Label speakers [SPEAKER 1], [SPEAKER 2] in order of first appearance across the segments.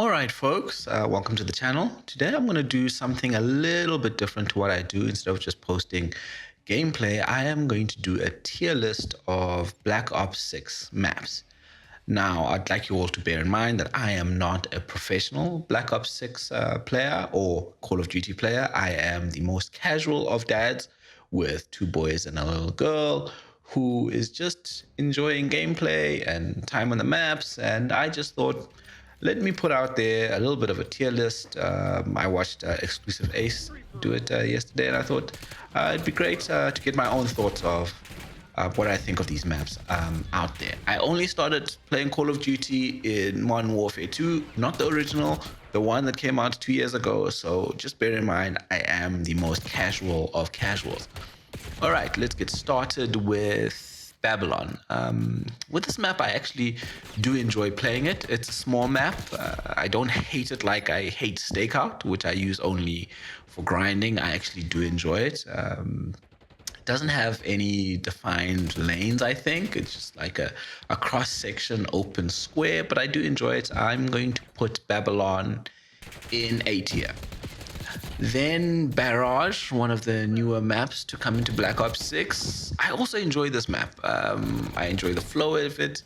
[SPEAKER 1] All right, folks, welcome to the channel. Today I'm going to do something a little bit different to what I do. Instead of just posting gameplay, I am going to do a tier list of Black Ops 6 maps. Now, I'd like you all to bear in mind that I am not a professional Black Ops 6 player or Call of Duty player. I am the most casual of dads with two boys and a little girl who is just enjoying gameplay and time on the maps. And I just thought, let me put out there a little bit of a tier list. I watched Exclusive Ace do it yesterday, and I thought it'd be great to get my own thoughts of what I think of these maps out there. I only started playing Call of Duty in Modern Warfare 2, not the original, the one that came out 2 years ago. So just bear in mind, I am the most casual of casuals. All right, let's get started with Babylon. With this map, I actually do enjoy playing it. It's a small map. I don't hate it like I hate Stakeout, which I use only for grinding. I actually do enjoy it. It doesn't have any defined lanes, I think. It's just like a cross-section open square, but I do enjoy it. I'm going to put Babylon in A tier. Then Barrage, one of the newer maps to come into Black Ops 6. I also enjoy this map. I enjoy the flow of it.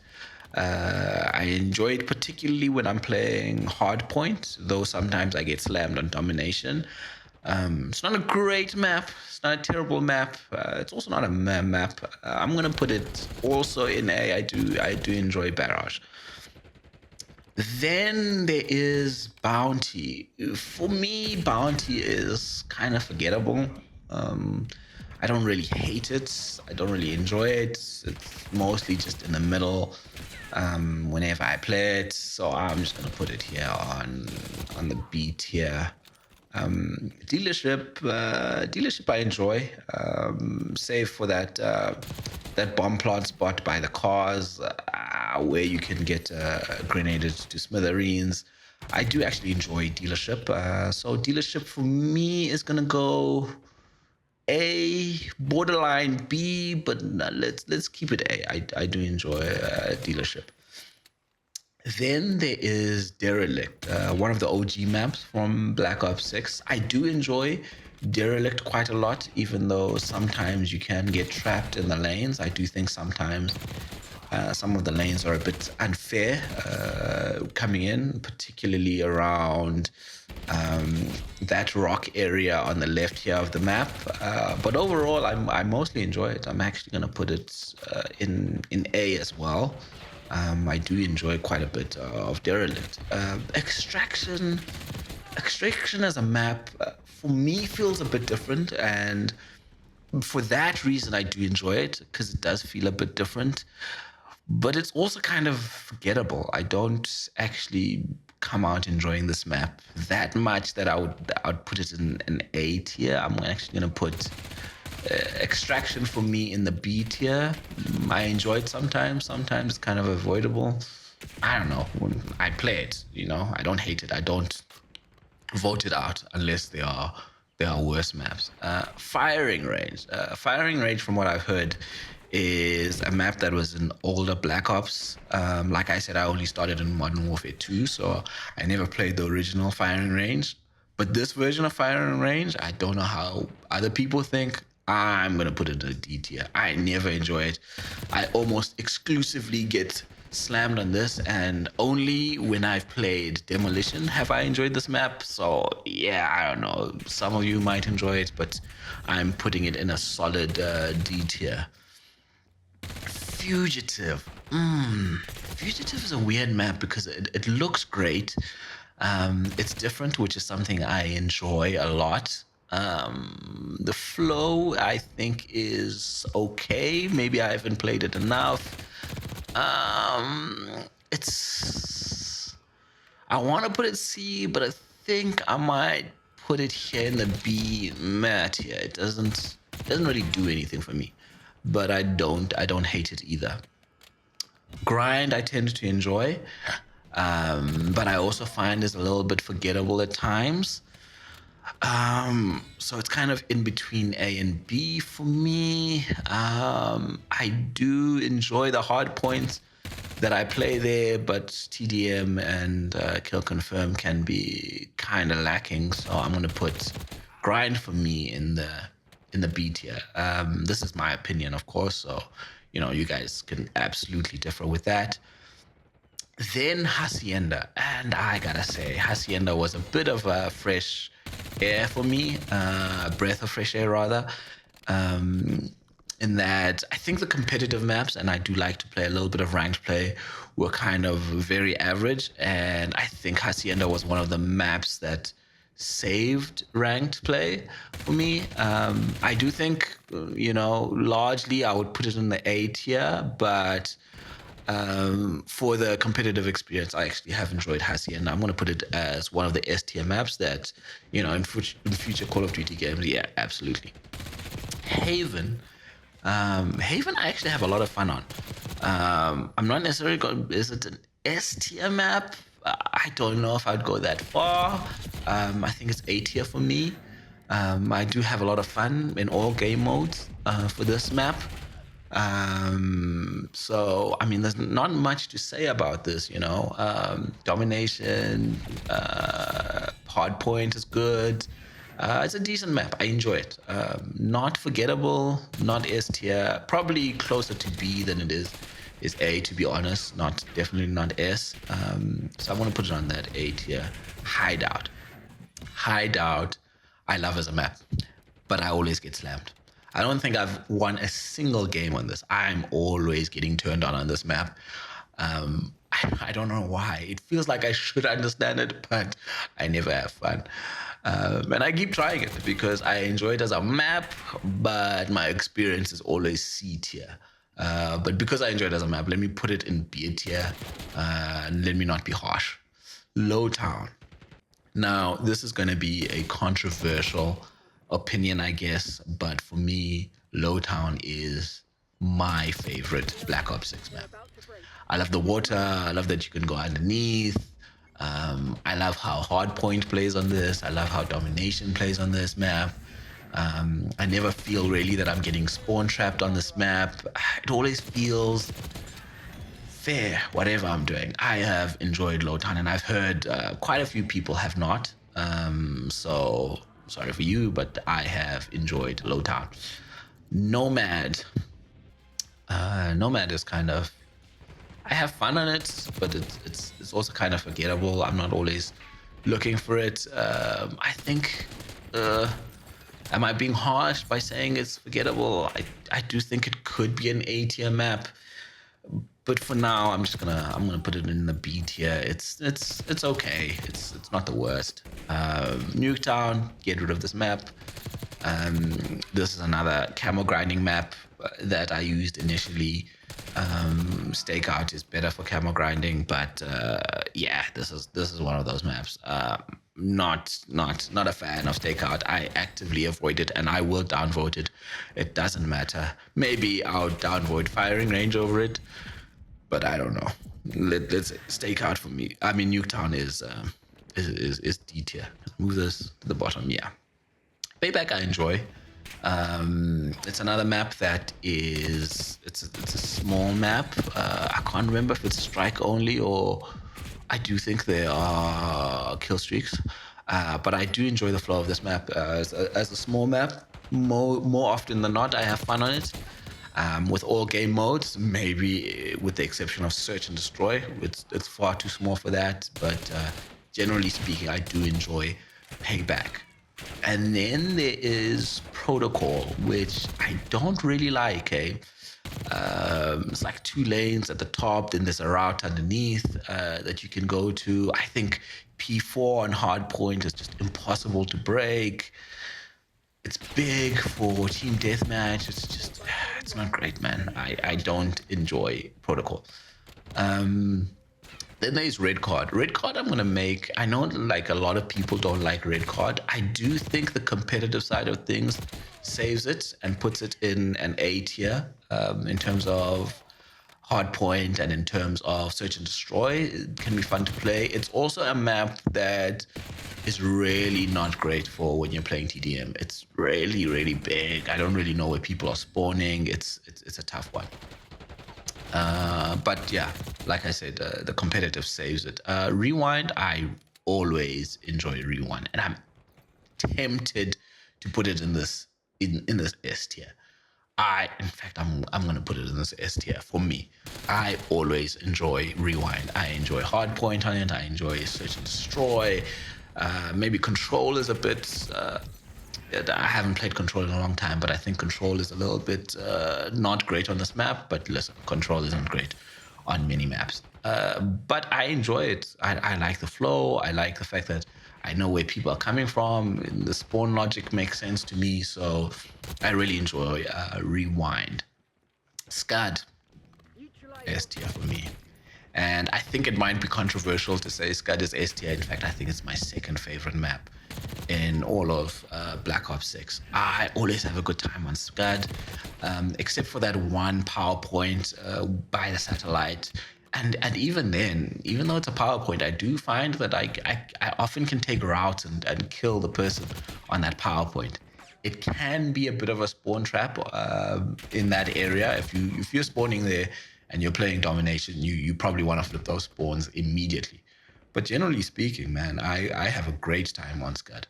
[SPEAKER 1] I enjoy it particularly when I'm playing Hardpoint, though sometimes I get slammed on Domination. It's not a great map. It's not a terrible map. It's also not a map. I'm going to put it also in A. I do enjoy Barrage. Then there is Bounty. For me, Bounty is kind of forgettable. I don't really hate it. I don't really enjoy it. It's mostly just in the middle whenever I play it. So I'm just gonna put it here on the B tier. Dealership I enjoy, save for that bomb plant spot by the cars where you can get grenaded to smithereens. I do actually enjoy dealership, so dealership for me is gonna go A, borderline B, but let's keep it A. I do enjoy dealership. Then there is Derelict, one of the OG maps from Black Ops 6. I do enjoy Derelict quite a lot, even though sometimes you can get trapped in the lanes. I do think sometimes some of the lanes are a bit unfair coming in, particularly around that rock area on the left here of the map. But overall, I mostly enjoy it. I'm actually going to put it in A as well. I do enjoy quite a bit of Derelict. Extraction as a map, for me, feels a bit different. And for that reason, I do enjoy it, because it does feel a bit different. But it's also kind of forgettable. I don't actually come out enjoying this map that much that I would put it in an A tier. I'm actually going to put Extraction for me in the B tier. I enjoy it sometimes. Sometimes it's kind of avoidable. I don't know. When I play it, I don't hate it. I don't vote it out unless there are worse maps. Firing Range. Firing Range, from what I've heard, is a map that was in older Black Ops. Like I said, I only started in Modern Warfare 2, so I never played the original Firing Range. But this version of Firing Range, I don't know how other people think. I'm going to put it in a D tier. I never enjoy it. I almost exclusively get slammed on this, and only when I've played Demolition have I enjoyed this map. So yeah, I don't know. Some of you might enjoy it, but I'm putting it in a solid D tier. Fugitive. Fugitive is a weird map because it looks great. It's different, which is something I enjoy a lot. The flow, I think, is okay. Maybe I haven't played it enough. I want to put it C, but I think I might put it here in the B tier. It doesn't really do anything for me, but I don't hate it either. Grind, I tend to enjoy, but I also find it's a little bit forgettable at times. So it's kind of in between A and B for me. I do enjoy the hard points that I play there, but TDM and kill confirm can be kind of lacking. So I'm gonna put grind for me in the B tier. This is my opinion, of course. So you guys can absolutely differ with that. Then Hacienda, and I gotta say, Hacienda was a bit of a fresh air for me, a breath of fresh air rather. In that I think the competitive maps, and I do like to play a little bit of ranked play, were kind of very average. And I think Hacienda was one of the maps that saved ranked play for me. I do think, largely I would put it in the A tier, but for the competitive experience, I actually have enjoyed Hacienda. I'm going to put it as one of the S tier maps that, in future Call of Duty games, yeah, absolutely. Haven. Haven, I actually have a lot of fun on. I'm not necessarily going. Is it an S tier map? I don't know if I'd go that far. I think it's A tier for me. I do have a lot of fun in all game modes for this map. So I mean, there's not much to say about this. Domination, hard point is good. It's a decent map. I enjoy it. Not forgettable, not S tier. Probably closer to B than it is A, to be honest. Definitely not S. So I want to put it on that A tier. Hideout. Hideout, I love as a map, but I always get slammed. I don't think I've won a single game on this. I'm always getting turned on this map. I don't know why. It feels like I should understand it, but I never have fun. And I keep trying it because I enjoy it as a map, but my experience is always C tier. But because I enjoy it as a map, let me put it in B tier. And let me not be harsh. Low Town. Now, this is going to be a controversial opinion, I guess, but for me, Low Town is my favorite Black Ops 6 map. I love the water. I love that you can go underneath. I love how Hardpoint plays on this. I love how Domination plays on this map. I never feel really that I'm getting spawn trapped on this map. It always feels fair, whatever I'm doing. I have enjoyed Low Town, and I've heard quite a few people have not. So sorry for you, but I have enjoyed Low Town. Nomad. Nomad is kind of, I have fun on it, but it's also kind of forgettable. I'm not always looking for it. I think, am I being harsh by saying it's forgettable? I do think it could be an A tier map, but for now, I'm gonna put it in the B tier. It's okay. It's not the worst. Nuketown, get rid of this map. This is another camo grinding map that I used initially. Stakeout is better for camo grinding, but yeah, this is one of those maps. Not a fan of Stakeout. I actively avoid it, and I will downvote it. it doesn't matter. Maybe I'll downvote firing range over it, but I don't know. Let's Stakeout for me. I mean, Nuketown is D tier. Move this to the bottom. Yeah, Payback I enjoy. It's another map that is it's a small map. I can't remember if it's strike only or I do think there are kill streaks. But I do enjoy the flow of this map as a small map. More often than not, I have fun on it. With all game modes, maybe with the exception of search and destroy, it's far too small for that. But generally speaking, I do enjoy Payback. And then there is Protocol, which I don't really like. It's like 2 lanes at the top, then there's a route underneath that you can go to. I think P4 on hardpoint is just impossible to break. It's big for team deathmatch. It's not great, man. I don't enjoy Protocol. Then there's Red Card. Red Card I'm going to make, I know like a lot of people don't like Red Card. I do think the competitive side of things saves it and puts it in an A tier in terms of hardpoint and in terms of search and destroy. It can be fun to play. It's also a map that is really not great for when you're playing TDM. It's really, really big. I don't really know where people are spawning. It's a tough one. But yeah, like I said, the competitive saves it. Rewind, I always enjoy Rewind, and I'm tempted to put it in this S tier. In fact, I'm gonna put it in this S tier. For me, I always enjoy Rewind. I enjoy Hardpoint on it. I enjoy Search and Destroy. Maybe Control is a bit. I haven't played Control in a long time, but I think Control is a little bit not great on this map. But listen, Control isn't great on many maps. But I enjoy it. I like the flow. I like the fact that I know where people are coming from. The spawn logic makes sense to me. So I really enjoy Rewind. Scud, S tier for me. And I think it might be controversial to say Scud is S tier. In fact, I think it's my second favorite map in all of Black Ops 6. I always have a good time on Scud, except for that one PowerPoint by the satellite. And even then, even though it's a PowerPoint, I do find that I often can take routes and kill the person on that PowerPoint. It can be a bit of a spawn trap in that area. If you're spawning there and you're playing domination, you probably want to flip those spawns immediately. But generally speaking, man, I have a great time on Scud.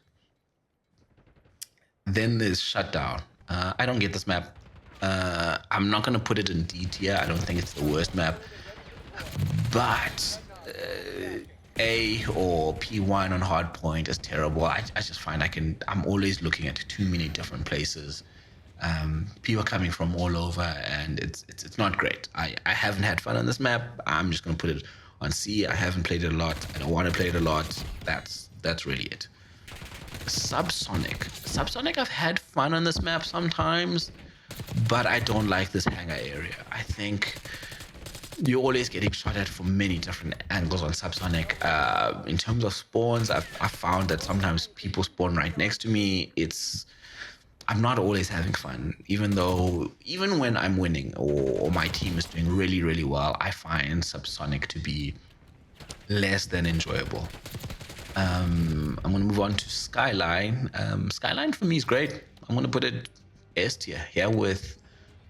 [SPEAKER 1] Then there's Shutdown. I don't get this map. I'm not going to put it in D tier. I don't think it's the worst map. But A or P1 on Hardpoint is terrible. I just find I'm always looking at too many different places. People are coming from all over, and it's not great. I haven't had fun on this map. I'm just going to put it on C. I haven't played it a lot. I don't want to play it a lot. That's really it. Subsonic, I've had fun on this map sometimes, but I don't like this hangar area. I think you're always getting shot at from many different angles on Subsonic. In terms of spawns, I've found that sometimes people spawn right next to me. I'm not always having fun, even when I'm winning or my team is doing really, really well. I find Subsonic to be less than enjoyable. I'm going to move on to Skyline. Skyline for me is great. I'm going to put it S tier here with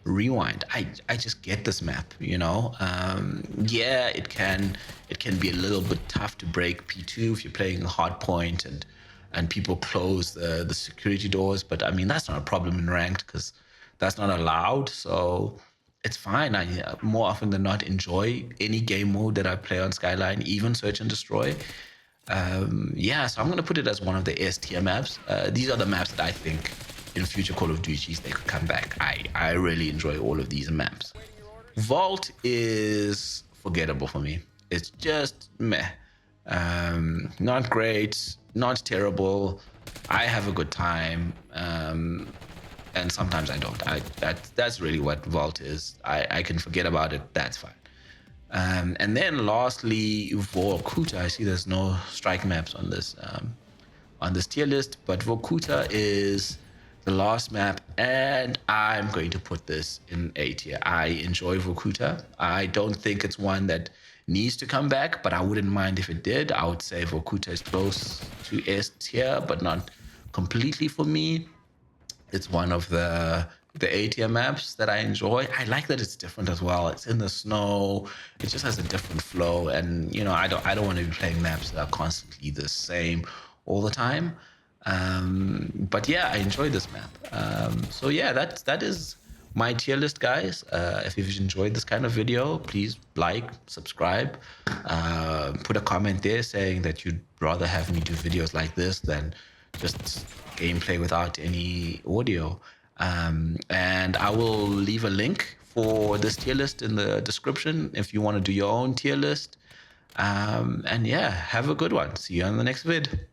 [SPEAKER 1] Rewind. I just get this map, you know. Yeah, it can be a little bit tough to break P2 if you're playing Hardpoint and people close the security doors. But I mean, that's not a problem in ranked because that's not allowed. So it's fine. I more often than not enjoy any game mode that I play on Skyline, even Search and Destroy. Yeah, so I'm going to put it as one of the S tier maps. These are the maps that I think in future Call of Duties they could come back. I really enjoy all of these maps. Vault is forgettable for me. It's just meh. Not great, not terrible. I have a good time, and sometimes I don't. That's really what Vault is. I can forget about it. That's fine. And then lastly, Vorkuta. I see there's no strike maps on this tier list, but Vorkuta is the last map, and I'm going to put this in A tier. I enjoy Vorkuta. I don't think it's one that needs to come back, but I wouldn't mind if it did. I would say Vorkuta is close to S tier, but not completely for me. It's one of the A tier maps that I enjoy. I like that it's different as well. It's in the snow. It just has a different flow, and you know, I don't want to be playing maps that are constantly the same all the time. But yeah, I enjoy this map. So yeah, that is my tier list, guys. If you've enjoyed this kind of video, please like, subscribe, put a comment there saying that you'd rather have me do videos like this than just gameplay without any audio. And I will leave a link for this tier list in the description if you want to do your own tier list. And yeah, have a good one. See you on the next vid.